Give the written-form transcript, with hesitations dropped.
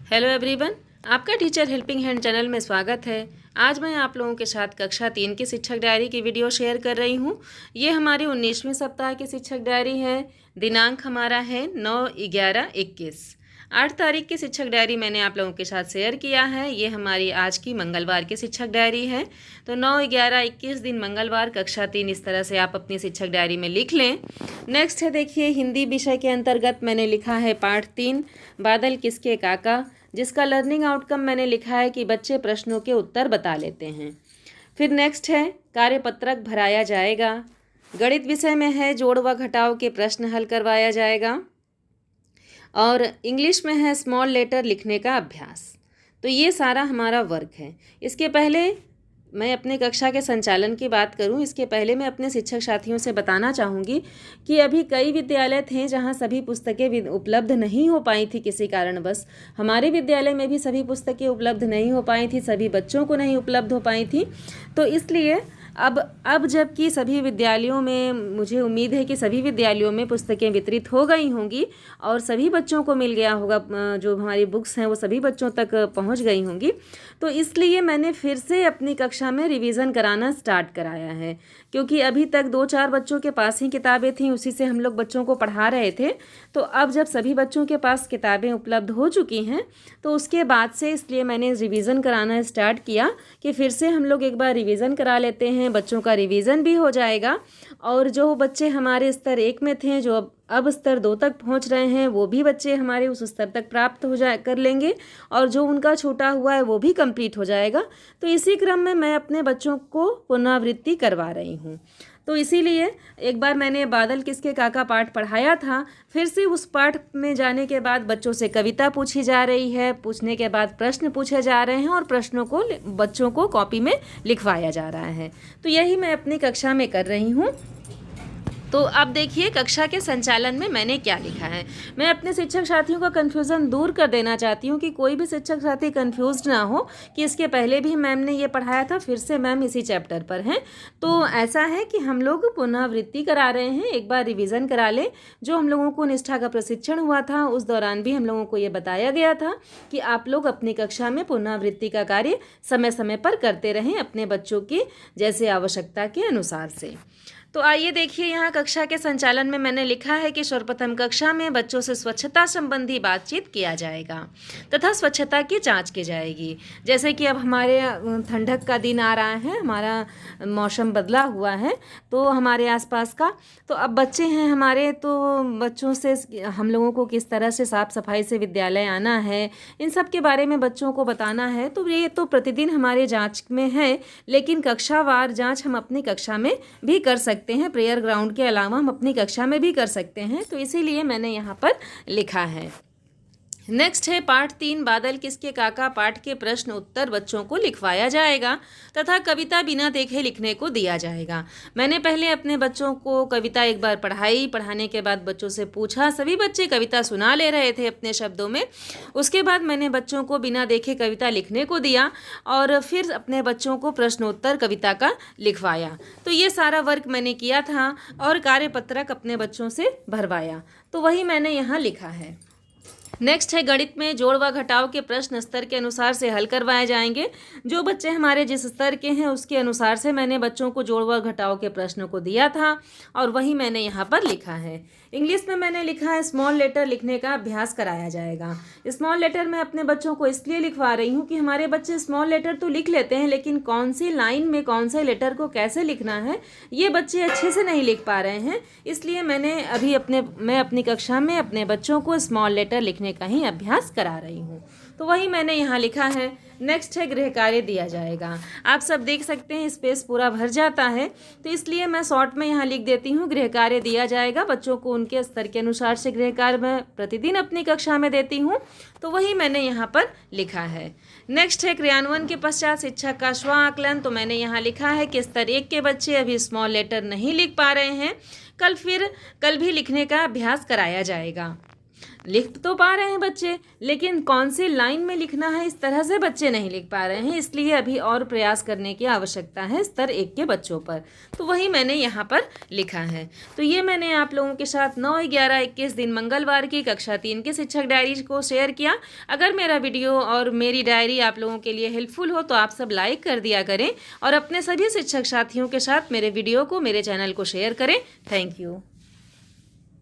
Hello everyone, आपका teacher helping hand channel में स्वागत है। आज मैं आप लोगों के साथ कक्षा 3 की शिक्षक डायरी की वीडियो शेयर कर रही हूँ। ये हमारी 19वें सप्ताह की शिक्षक डायरी है। दिनांक हमारा है 9/11/21। 8 तारीख की शिक्षक डायरी मैंने आप लोगों के साथ शेयर किया है। ये हमारी आज की मंगलवार की शिक्षक डायरी है। तो 9/11/21 दिन मंगलवार कक्षा 3 इस तरह से आप अपनी शिक्षक डायरी में लिख लें। नेक्स्ट है, देखिए हिंदी विषय के अंतर्गत मैंने लिखा है पाठ 3 बादल किसके काका, जिसका लर्निंग आउटकम मैंने लिखा है कि बच्चे प्रश्नों के उत्तर बता लेते हैं। फिर नेक्स्ट है कार्यपत्रक भराया जाएगा। गणित विषय में है जोड़ व घटाव के प्रश्न हल करवाया जाएगा। और इंग्लिश में है स्मॉल लेटर लिखने का अभ्यास। तो ये सारा हमारा वर्क है। इसके पहले मैं अपने कक्षा के संचालन की बात करूं, इसके पहले मैं अपने शिक्षक साथियों से बताना चाहूँगी कि अभी कई विद्यालय थे जहां सभी पुस्तकें उपलब्ध नहीं हो पाई थी किसी कारणवश। हमारे विद्यालय में भी सभी पुस्तकें उपलब्ध नहीं हो पाई थी, सभी बच्चों को नहीं उपलब्ध हो पाई थी। तो इसलिए अब जबकि सभी विद्यालयों में, मुझे उम्मीद है कि सभी विद्यालयों में पुस्तकें वितरित हो गई होंगी और सभी बच्चों को मिल गया होगा, जो हमारी बुक्स हैं वो सभी बच्चों तक पहुंच गई होंगी। तो इसलिए मैंने फिर से अपनी कक्षा में रिवीजन कराना स्टार्ट कराया है, क्योंकि अभी तक 2-4 बच्चों के पास ही किताबें थीं, उसी से हम लोग बच्चों को पढ़ा रहे थे। तो अब जब सभी बच्चों के पास किताबें उपलब्ध हो चुकी हैं तो उसके बाद से इसलिए मैंने रिवीजन कराना स्टार्ट किया कि फिर से हम लोग एक बार रिवीजन करा लेते हैं, बच्चों का रिवीजन भी हो जाएगा। और जो बच्चे हमारे स्तर 1 में थे, जो अब स्तर 2 तक पहुंच रहे हैं, वो भी बच्चे हमारे उस स्तर तक प्राप्त कर लेंगे और जो उनका छूटा हुआ है वो भी कंप्लीट हो जाएगा। तो इसी क्रम में मैं अपने बच्चों को पुनरावृत्ति करवा रही हूँ। तो इसीलिए एक बार मैंने बादल किसके काका पाठ पढ़ाया था, फिर से उस पाठ में जाने के बाद बच्चों से कविता पूछी जा रही है, पूछने के बाद प्रश्न पूछे जा रहे हैं और प्रश्नों को बच्चों को कॉपी में लिखवाया जा रहा है। तो यही मैं अपनी कक्षा में कर रही हूँ। तो अब देखिए कक्षा के संचालन में मैंने क्या लिखा है। मैं अपने शिक्षक साथियों का कन्फ्यूज़न दूर कर देना चाहती हूँ कि कोई भी शिक्षक साथी कन्फ्यूज्ड ना हो कि इसके पहले भी मैम ने ये पढ़ाया था, फिर से मैम इसी चैप्टर पर हैं। तो ऐसा है कि हम लोग पुनरावृत्ति करा रहे हैं, एक बार रिवीजन करा लें। जो हम लोगों को निष्ठा का प्रशिक्षण हुआ था उस दौरान भी हम लोगों को ये बताया गया था कि आप लोग अपनी कक्षा में पुनरावृत्ति का कार्य समय समय पर करते रहें अपने बच्चों की जैसे आवश्यकता के अनुसार से। तो आइए देखिए, यहाँ कक्षा के संचालन में मैंने लिखा है कि सर्वप्रथम कक्षा में बच्चों से स्वच्छता संबंधी बातचीत किया जाएगा तथा स्वच्छता की जांच की जाएगी। जैसे कि अब हमारे ठंडक का दिन आ रहा है, हमारा मौसम बदला हुआ है तो हमारे आसपास का, तो अब बच्चे हैं हमारे, तो बच्चों से हम लोगों को किस तरह से साफ़ सफाई से विद्यालय आना है, इन सब के बारे में बच्चों को बताना है। तो ये तो प्रतिदिन हमारे जाँच में है, लेकिन कक्षावार जाँच हम अपनी कक्षा में भी कर सकते हैं। प्रेयर ग्राउंड के अलावा हम अपनी कक्षा में भी कर सकते हैं। तो इसीलिए मैंने यहाँ पर लिखा है। नेक्स्ट है पाठ 3 बादल किसके काका पाठ के प्रश्न उत्तर बच्चों को लिखवाया जाएगा तथा कविता बिना देखे लिखने को दिया जाएगा। मैंने पहले अपने बच्चों को कविता एक बार पढ़ाई, पढ़ाने के बाद बच्चों से पूछा, सभी बच्चे कविता सुना ले रहे थे अपने शब्दों में। उसके बाद मैंने बच्चों को बिना देखे कविता लिखने को दिया और फिर अपने बच्चों को प्रश्नोत्तर कविता का लिखवाया। तो ये सारा वर्क मैंने किया था और कार्यपत्रक अपने बच्चों से भरवाया। तो वही मैंने यहाँ लिखा है। नेक्स्ट है गणित में जोड़ व घटाव के प्रश्न स्तर के अनुसार से हल करवाए जाएंगे। जो बच्चे हमारे जिस स्तर के हैं उसके अनुसार से मैंने बच्चों को जोड़ व घटाव के प्रश्नों को दिया था और वही मैंने यहाँ पर लिखा है। इंग्लिश में मैंने लिखा है स्मॉल लेटर लिखने का अभ्यास कराया जाएगा। स्मॉल लेटर मैं अपने बच्चों को इसलिए लिखवा रही हूँ कि हमारे बच्चे स्मॉल लेटर तो लिख लेते हैं, लेकिन कौन सी लाइन में कौन से लेटर को कैसे लिखना है ये बच्चे अच्छे से नहीं लिख पा रहे हैं। इसलिए मैं अपनी कक्षा में अपने बच्चों को स्मॉल लेटर लिखने का ही अभ्यास करा रही हूँ। तो वही मैंने यहाँ लिखा है। नेक्स्ट है गृह कार्य दिया जाएगा। आप सब देख सकते हैं स्पेस पूरा भर जाता है, तो इसलिए मैं शॉर्ट में यहाँ लिख देती हूँ गृह कार्य दिया जाएगा। बच्चों को उनके स्तर के अनुसार से गृह कार्य मैं प्रतिदिन अपनी कक्षा में देती हूँ। तो वही मैंने यहाँ पर लिखा है। नेक्स्ट है क्रियान्वयन के पश्चात शिक्षक का स्व आकलन। तो मैंने यहाँ लिखा है कि स्तर 1 के बच्चे अभी स्मॉल लेटर नहीं लिख पा रहे हैं, कल भी लिखने का अभ्यास कराया जाएगा। लिख तो पा रहे हैं बच्चे, लेकिन कौन सी लाइन में लिखना है इस तरह से बच्चे नहीं लिख पा रहे हैं, इसलिए अभी और प्रयास करने की आवश्यकता है स्तर 1 के बच्चों पर। तो वही मैंने यहाँ पर लिखा है। तो ये मैंने आप लोगों के साथ 9/11/21 दिन मंगलवार की कक्षा 3 की शिक्षक डायरी को शेयर किया। अगर मेरा वीडियो और मेरी डायरी आप लोगों के लिए हेल्पफुल हो तो आप सब लाइक कर दिया करें और अपने सभी शिक्षक साथियों के साथ मेरे वीडियो को, मेरे चैनल को शेयर करें। Thank you.